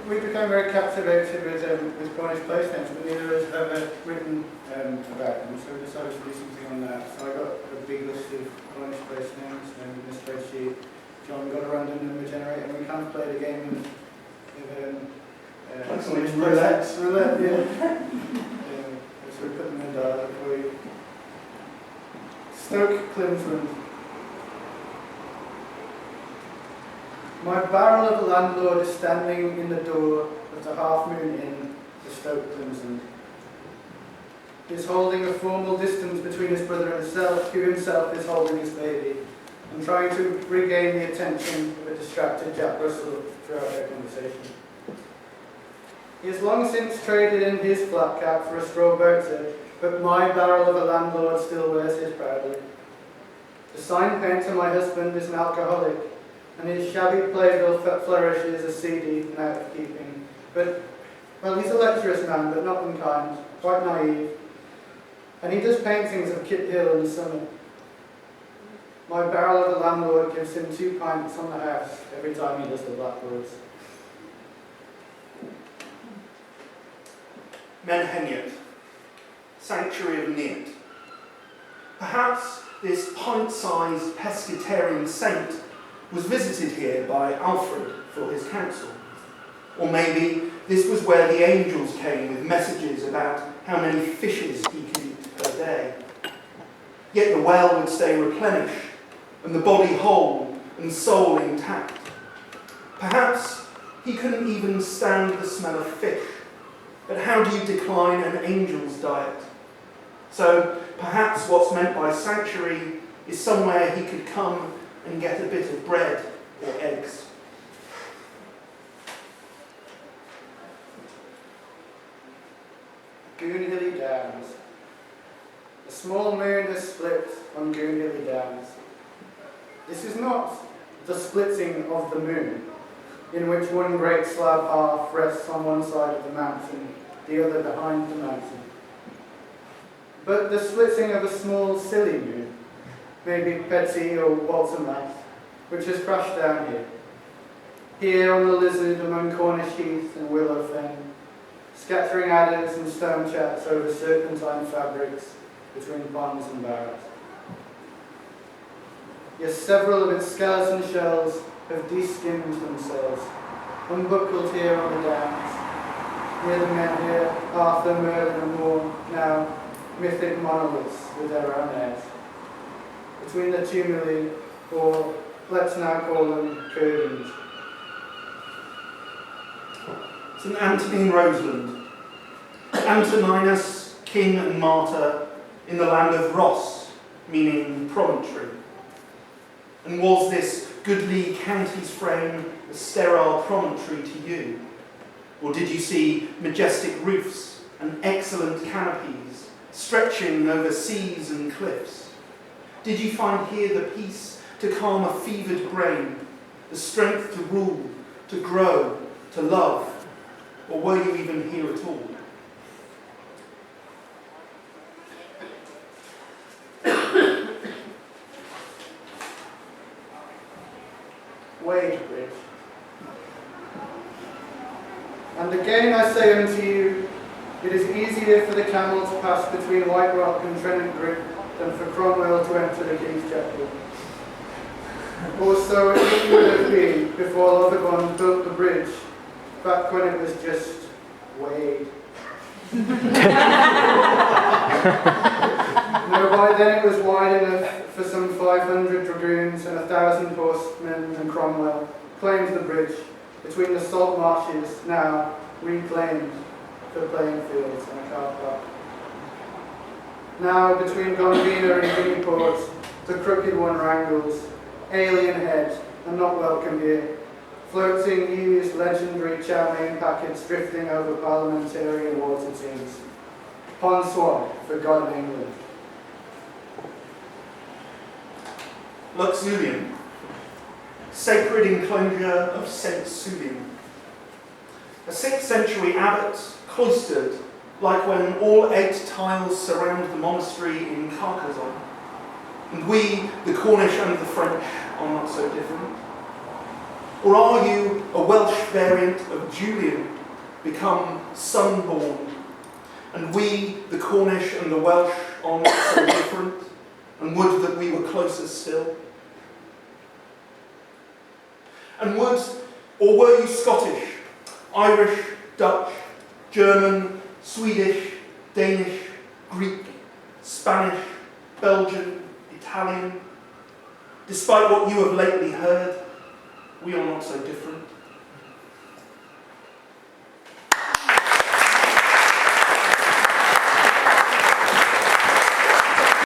we became very captivated with Cornish place names, but neither of us have ever written about them, so we decided to do something on that. So I got a big list of Cornish place names in a spreadsheet. John got a random number generator, and we kind of played a game of Cornish roulette. Roulette, yeah. So we put them in dialogue for you. Stoke Clinton. My barrel of a landlord is standing in the door of the Half Moon Inn to Stoke Clinton. He is holding a formal distance between his brother and himself, who himself is holding his baby, and trying to regain the attention of a distracted Jack Russell throughout their conversation. He has long since traded in his flat cap for a straw boater, but my barrel of a landlord still wears his proudly. The sign painter, my husband, is an alcoholic, and his shabby playbill flourishes as seedy and out of keeping. But, well, he's a lecherous man, but not unkind, quite naive. And he does paintings of Kit Hill in the summer. My barrel of a landlord gives him 2 pints on the house every time he does the blackboards. Menheniot, Sanctuary of Neat. Perhaps this pint-sized pescatarian saint was visited here by Alfred for his counsel. Or maybe this was where the angels came with messages about how many fishes he could eat per day. Yet the well would stay replenished, and the body whole and soul intact. Perhaps he couldn't even stand the smell of fish. But how do you decline an angel's diet? So perhaps what's meant by sanctuary is somewhere he could come and get a bit of bread or eggs. Goonhilly Downs. A small moon has split on Goonhilly Downs. This is not the splitting of the moon, in which one great slab half rests on one side of the mountain, the other behind the mountain. But the splitting of a small silly moon, maybe Betsy or Walter Math, which has crashed down here. Here on the lizard among Cornish heath and willow fen, scattering adders and stone chats over serpentine fabrics between ponds and barrows. Yes, several of its skeleton shells have de-skimmed themselves, unbuckled here on the downs. Near the men here, Arthur, Merlin and more, now mythic monoliths with their own heirs. Between the tumuli, or let's now call them curtains. St. Anthony in Roseland. Antoninus, king and martyr, in the land of Ross, meaning promontory. And was this goodly county's frame a sterile promontory to you? Or did you see majestic roofs and excellent canopies stretching over seas and cliffs? Did you find here the peace to calm a fevered brain, the strength to rule, to grow, to love? Or were you even here at all? Wade Bridge. And again I say unto you, it is easier for the camel to pass between White Rock and Trennant Grip than for Cromwell to enter the King's Chapel. Or so it would have been before Loverbond built the bridge, back when it was just Wade. No, by then it was wide enough for some 500 dragoons and 1,000 horsemen, and Cromwell claimed the bridge between the salt marshes, now reclaimed for playing fields and a car park. Now between Gondina and Guineaport, the crooked one wrangles, alien head and not welcome here, floating used legendary chow mein packets drifting over parliamentarian water teams. Pond Swamp, forgotten England. Luxeulian, sacred enclosure of St. Sulian. A 6th century abbot, cloistered, like when all 8 tiles surround the monastery in Carcassonne. And we, the Cornish and the French, are not so different. Or are you a Welsh variant of Julian, become son-born, and we, the Cornish and the Welsh, are not so different, and would that we were closer still? And or were you Scottish, Irish, Dutch, German, Swedish, Danish, Greek, Spanish, Belgian, Italian? Despite what you have lately heard, we are not so different.